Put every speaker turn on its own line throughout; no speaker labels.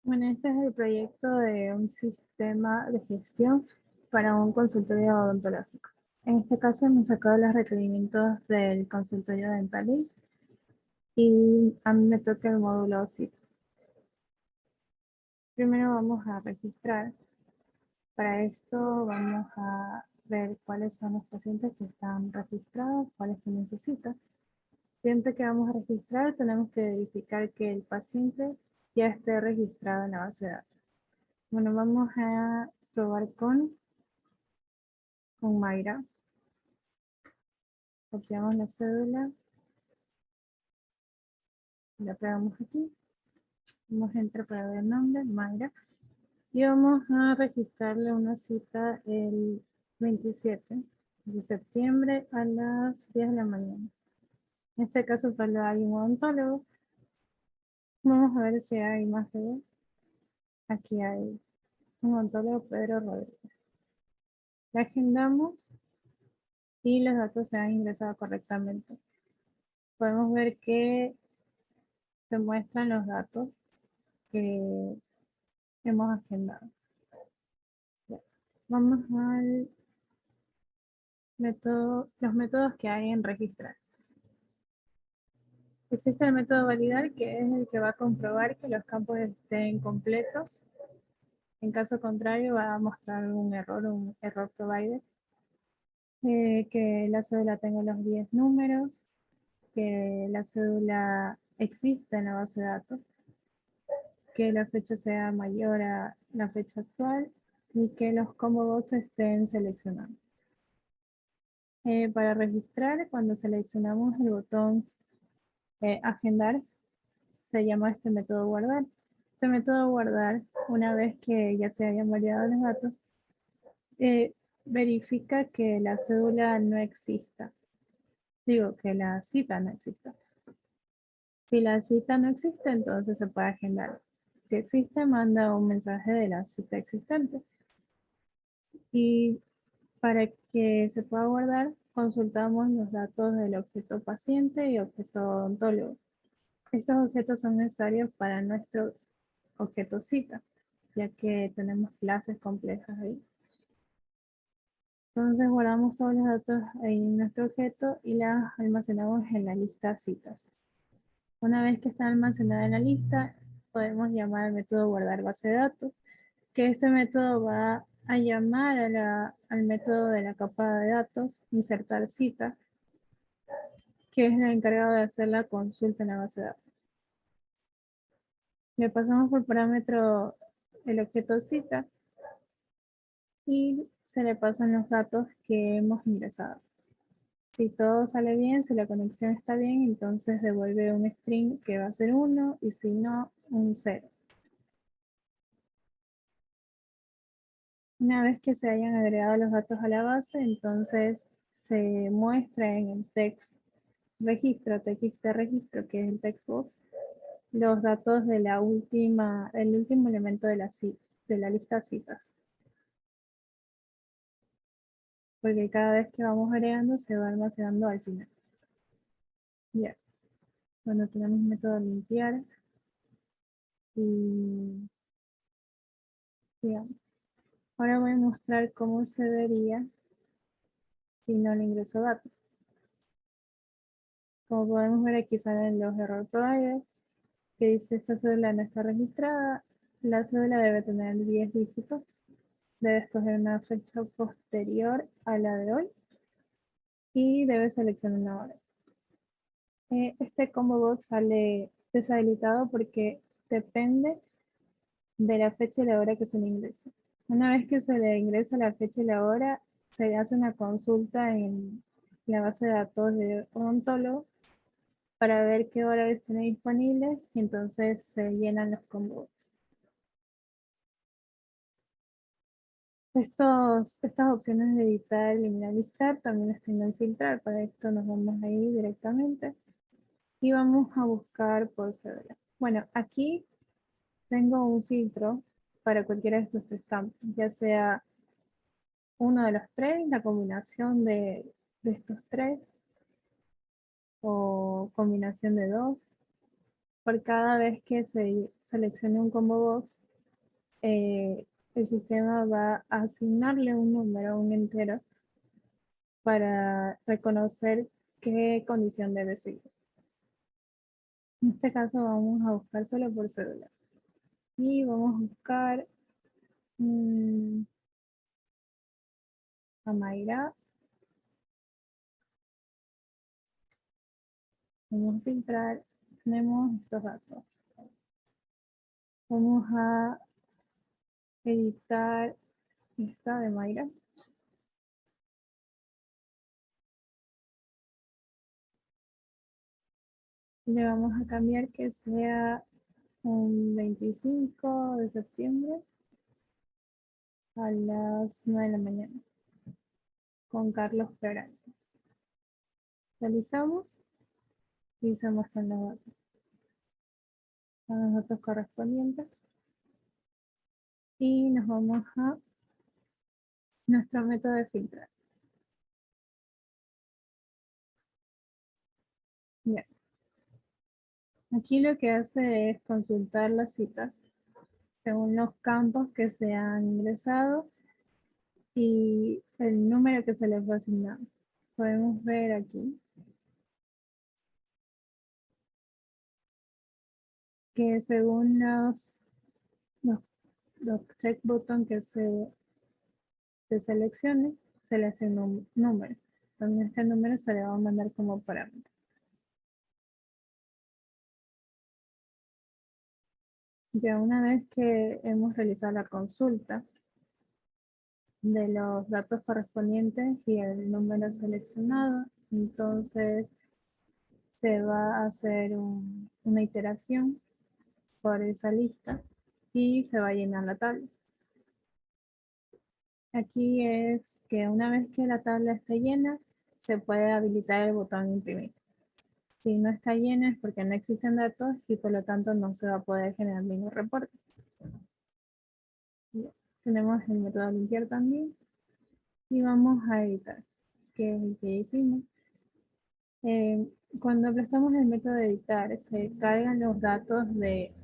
Bueno, este es el proyecto de un sistema de gestión para un consultorio odontológico. En este caso hemos sacado los requerimientos del consultorio dental y a mí me toca el módulo citas. Primero vamos a registrar. Para esto vamos a ver cuáles son los pacientes que están registrados, cuáles tienen su cita. Siempre que vamos a registrar tenemos que verificar que el paciente ya esté registrado en la base de datos. Bueno, vamos a probar con Mayra. Copiamos la cédula, la pegamos aquí. Vamos a entrar para ver el nombre, Mayra. Y vamos a registrarle una cita el 27 de septiembre a las 10 de la mañana. En este caso solo hay un odontólogo. Vamos a ver si hay más de dos. Aquí hay un odontólogo, Pedro Rodríguez. La agendamos y los datos se han ingresado correctamente. Podemos ver que se muestran los datos que hemos agendado. Vamos al método, los métodos que hay en registrar. Existe el método validar, que es el que va a comprobar que los campos estén completos. En caso contrario, va a mostrar un error provider. Que la cédula tenga los 10 números, que la cédula existe en la base de datos, que la fecha sea mayor a la fecha actual y que los combo box estén seleccionados. Para registrar, cuando seleccionamos el botón agendar, se llama este método guardar. Este método guardar, una vez que ya se hayan validado los datos, verifica que la cédula no exista. Digo, que la cita no exista. Si la cita no existe, entonces se puede agendar. Si existe, manda un mensaje de la cita existente. Y para que se pueda guardar, consultamos los datos del objeto paciente y objeto odontólogo. Estos objetos son necesarios para nuestro objeto cita, ya que tenemos clases complejas ahí. Entonces guardamos todos los datos ahí en nuestro objeto y las almacenamos en la lista citas. Una vez que está almacenada en la lista, podemos llamar al método guardar base de datos, que este método va a llamar al método de la capa de datos, insertar cita, que es el encargado de hacer la consulta en la base de datos. Le pasamos por parámetro el objeto cita y se le pasan los datos que hemos ingresado. Si todo sale bien, si la conexión está bien, entonces devuelve un string que va a ser 1 y si no, un 0. Una vez que se hayan agregado los datos a la base, entonces se muestra en el text registro, txt registro, que es el text box, los datos de el último elemento de la lista citas. Porque cada vez que vamos agregando se va almacenando al final. Ya. Bueno, tenemos método limpiar y digamos. Ahora voy a mostrar cómo se vería si no le ingreso datos. Como podemos ver, aquí salen los error providers, que dice esta cédula no está registrada. La cédula debe tener 10 dígitos. Debe escoger una fecha posterior a la de hoy y debe seleccionar una hora. Este combo box sale deshabilitado porque depende de la fecha y la hora que se le ingrese. Una vez que se le ingresa la fecha y la hora, se hace una consulta en la base de datos de odontólogo para ver qué horarios tiene disponibles y entonces se llenan los combos. Estas opciones de editar, eliminar, listar también las tengo en filtrar. Para esto nos vamos ahí directamente y vamos a buscar por cédula. Bueno, aquí tengo un filtro para cualquiera de estos tres campos, ya sea uno de los tres, la combinación de estos tres, o combinación de dos, por cada vez que se seleccione un combo box, el sistema va a asignarle un número, un entero, para reconocer qué condición debe seguir. En este caso vamos a buscar solo por cédula. Y vamos a buscar a Mayra. Vamos a filtrar. Tenemos estos datos. Vamos a editar esta de Mayra. Le vamos a cambiar que sea un 25 de septiembre a las 9 de la mañana con Carlos Peralta. Realizamos y se muestran los datos. Son los datos correspondientes. Y nos vamos a nuestro método de filtrar. Bien. Aquí lo que hace es consultar las citas según los campos que se han ingresado y el número que se les fue asignado. Podemos ver aquí que según los check button que se seleccione, se le hace un número. Entonces este número se le va a mandar como parámetro. Ya una vez que hemos realizado la consulta de los datos correspondientes y el número seleccionado, entonces se va a hacer una iteración por esa lista y se va a llenar la tabla. Aquí es que una vez que la tabla esté llena, se puede habilitar el botón imprimir. Si no está llena es porque no existen datos y por lo tanto no se va a poder generar ningún reporte. Bien. Tenemos el método limpiar también y vamos a editar, que es el que hicimos. Cuando prestamos el método de editar, se cargan los datos de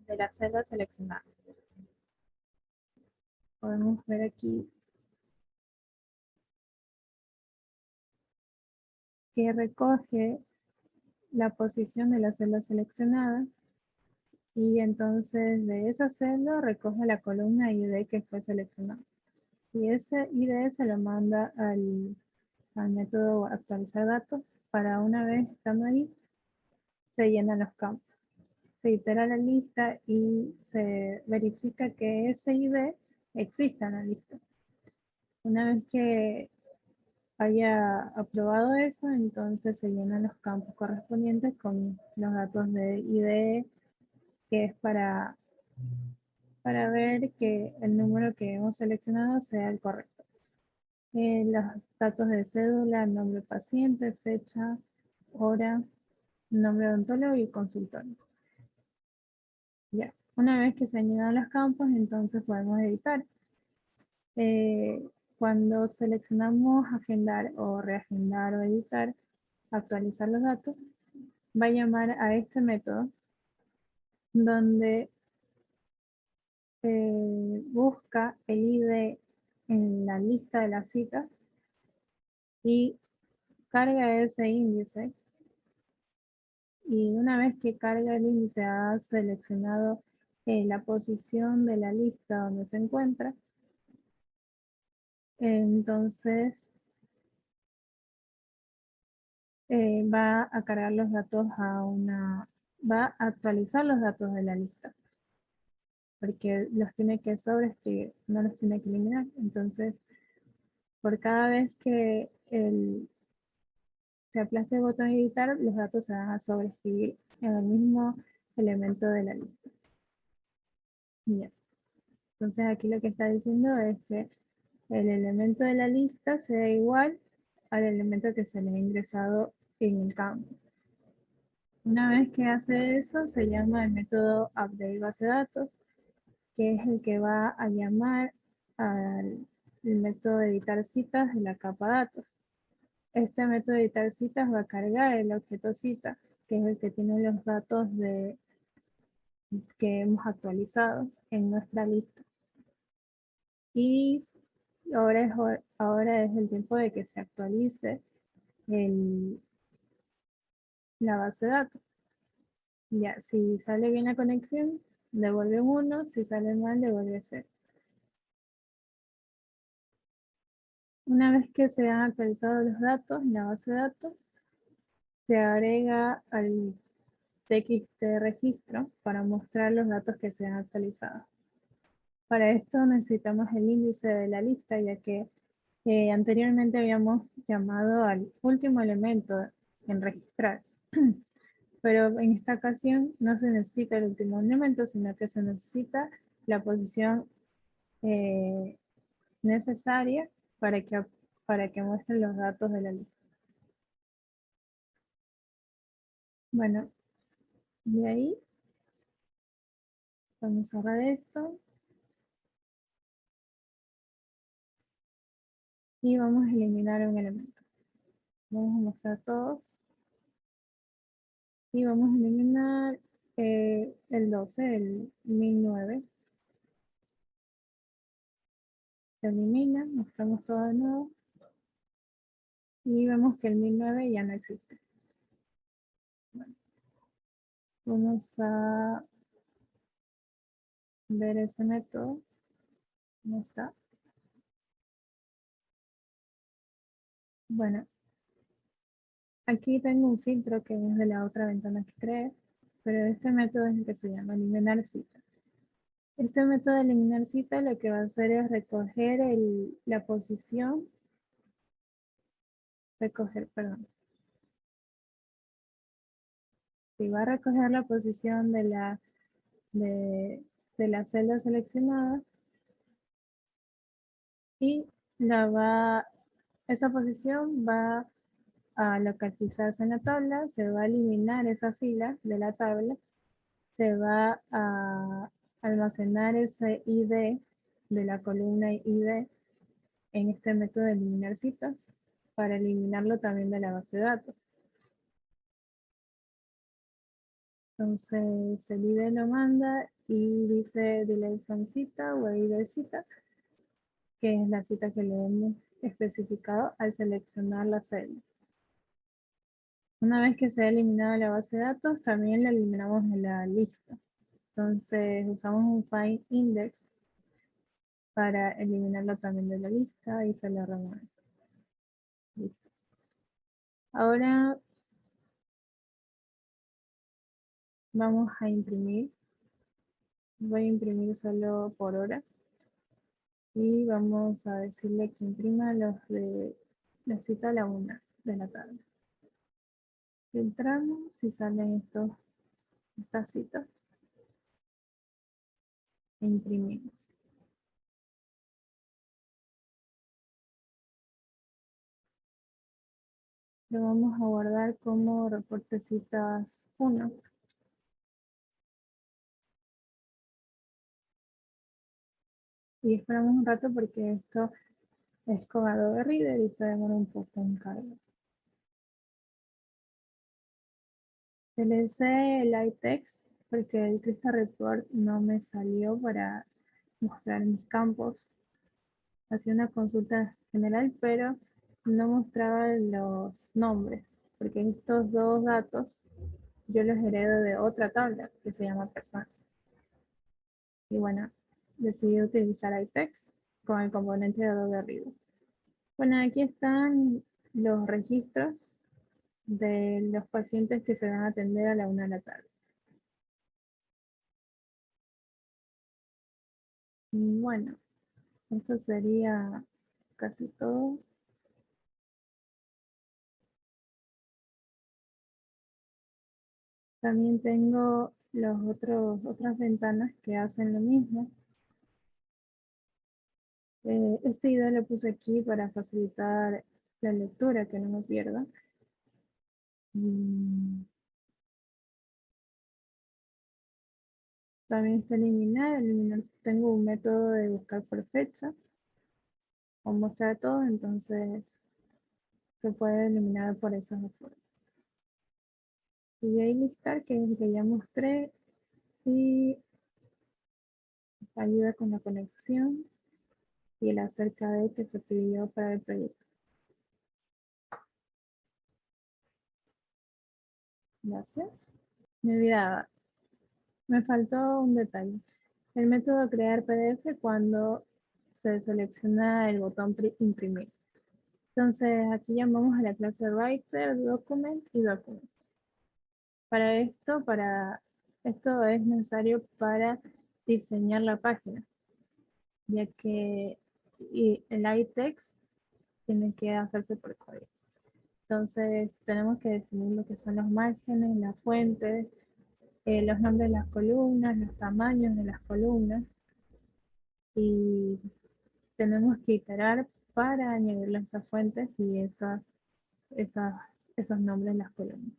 la celda seleccionada. Podemos ver aquí que recoge la posición de la celda seleccionada y entonces de esa celda recoge la columna ID que fue seleccionada. Y ese ID se lo manda al método actualizar datos para una vez estando ahí, se llenan los campos. Se itera la lista y se verifica que ese ID exista en la lista. Una vez que haya aprobado eso, entonces se llenan los campos correspondientes con los datos de ID, que es para ver que el número que hemos seleccionado sea el correcto. Los datos de cédula, nombre paciente, fecha, hora, nombre odontólogo y consultorio. Ya, una vez que se han llenado los campos, entonces podemos editar. Cuando seleccionamos agendar o reagendar o editar, actualizar los datos, va a llamar a este método donde busca el ID en la lista de las citas y carga ese índice. Y una vez que carga el índice, ha seleccionado la posición de la lista donde se encuentra, entonces va a cargar los datos va a actualizar los datos de la lista, porque los tiene que sobreescribir, no los tiene que eliminar. Entonces, por cada vez que se aplaste el botón editar, los datos se van a sobreescribir en el mismo elemento de la lista. Bien. Entonces aquí lo que está diciendo es que el elemento de la lista sea igual al elemento que se le ha ingresado en el campo. Una vez que hace eso, se llama el método update base de datos, que es el que va a llamar al método de editar citas de la capa datos. Este método de editar citas va a cargar el objeto cita que es el que tiene los datos que hemos actualizado en nuestra lista. Y ahora es el tiempo de que se actualice la base de datos. Ya, si sale bien la conexión, devuelve 1, si sale mal, devuelve 0. Una vez que se han actualizado los datos en la base de datos, se agrega al txt registro para mostrar los datos que se han actualizado. Para esto necesitamos el índice de la lista, ya que anteriormente habíamos llamado al último elemento en registrar. Pero en esta ocasión no se necesita el último elemento, sino que se necesita la posición necesaria para que muestren los datos de la lista. Bueno, de ahí vamos a cerrar esto y vamos a eliminar un elemento. Vamos a mostrar todos y vamos a eliminar el 12, el 1009. Se elimina, mostramos todo de nuevo y vemos que el 1009 ya no existe. Bueno, vamos a ver ese método. ¿Cómo está? Bueno, aquí tengo un filtro que es de la otra ventana que creé, pero este método es el que se llama eliminar cita. Este método de eliminar cita lo que va a hacer es recoger la posición, perdón. Si va a recoger la posición de, de la celda seleccionada y esa posición va a localizarse en la tabla, se va a eliminar esa fila de la tabla, se va a almacenar ese ID de la columna ID en este método de eliminar citas para eliminarlo también de la base de datos. Entonces el ID lo manda y dice delay from cita o ID cita, que es la cita que le hemos especificado al seleccionar la celda. Una vez que se ha eliminado la base de datos, también la eliminamos de la lista. Entonces usamos un find index para eliminarlo también de la lista y se lo remueve. Listo. Ahora vamos a imprimir. Voy a imprimir solo por hora. Y vamos a decirle que imprima los de la cita a la 1 de la tarde. Filtramos y salen estas citas e imprimimos. Lo vamos a guardar como reporte citas 1. Y esperamos un rato porque esto es con Adobe Reader y se demora un poco en carga. Seleccioné el iText porque el Crystal Report no me salió para mostrar mis campos. Hacía una consulta general, pero no mostraba los nombres, porque estos dos datos yo los heredo de otra tabla que se llama persona. Y bueno, decidí utilizar iText con el componente de Adobe Reader. Bueno, aquí están los registros de los pacientes que se van a atender a la 1 de la tarde. Bueno, esto sería casi todo. También tengo otras ventanas que hacen lo mismo. Este ID lo puse aquí para facilitar la lectura, que no me pierda. También está eliminar. Tengo un método de buscar por fecha o mostrar todo, entonces se puede eliminar por esas formas. listar, que es el que ya mostré, y ayuda con la conexión y el acerca de que se pidió para el proyecto. Gracias. Me olvidaba, me faltó un detalle. El método crear PDF cuando se selecciona el botón imprimir. Entonces aquí llamamos a la clase Writer, Document y Document. Para esto es necesario para diseñar la página, ya que el iText tiene que hacerse por código. Entonces tenemos que definir lo que son los márgenes, las fuentes, los nombres de las columnas, los tamaños de las columnas, y tenemos que iterar para añadirle esas fuentes y esos nombres en las columnas.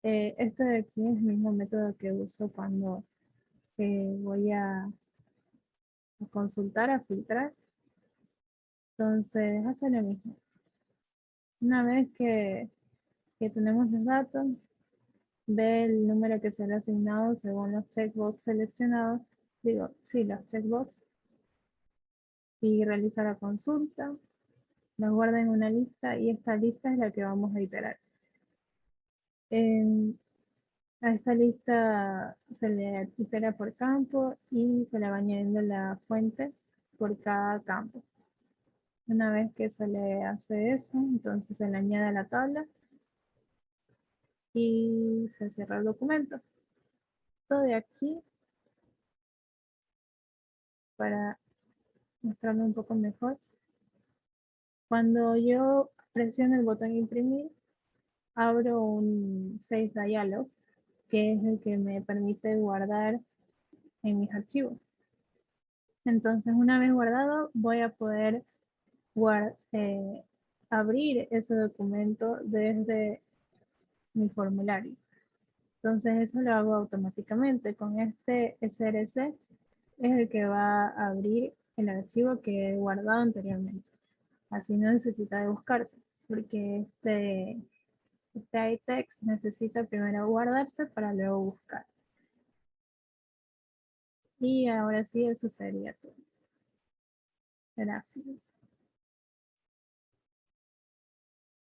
Este de aquí es el mismo método que uso cuando voy a consultar, a filtrar. Entonces hace lo mismo. Una vez que tenemos los datos, ve el número que será asignado según los checkbox seleccionados, los checkbox, y realiza la consulta, los guarda en una lista y esta lista es la que vamos a iterar. A esta lista se le itera por campo y se le va añadiendo la fuente por cada campo. Una vez que se le hace eso, entonces se le añade a la tabla y se cierra el documento. Esto de aquí, para mostrarlo un poco mejor, cuando yo presiono el botón imprimir, abro un Save Dialog, que es el que me permite guardar en mis archivos. Entonces, una vez guardado, voy a poder abrir ese documento desde mi formulario. Entonces, eso lo hago automáticamente. Con este SRC es el que va a abrir el archivo que he guardado anteriormente. Así no necesita de buscarse, porque este iText necesita primero guardarse para luego buscar. Y ahora sí, eso sería todo. Gracias.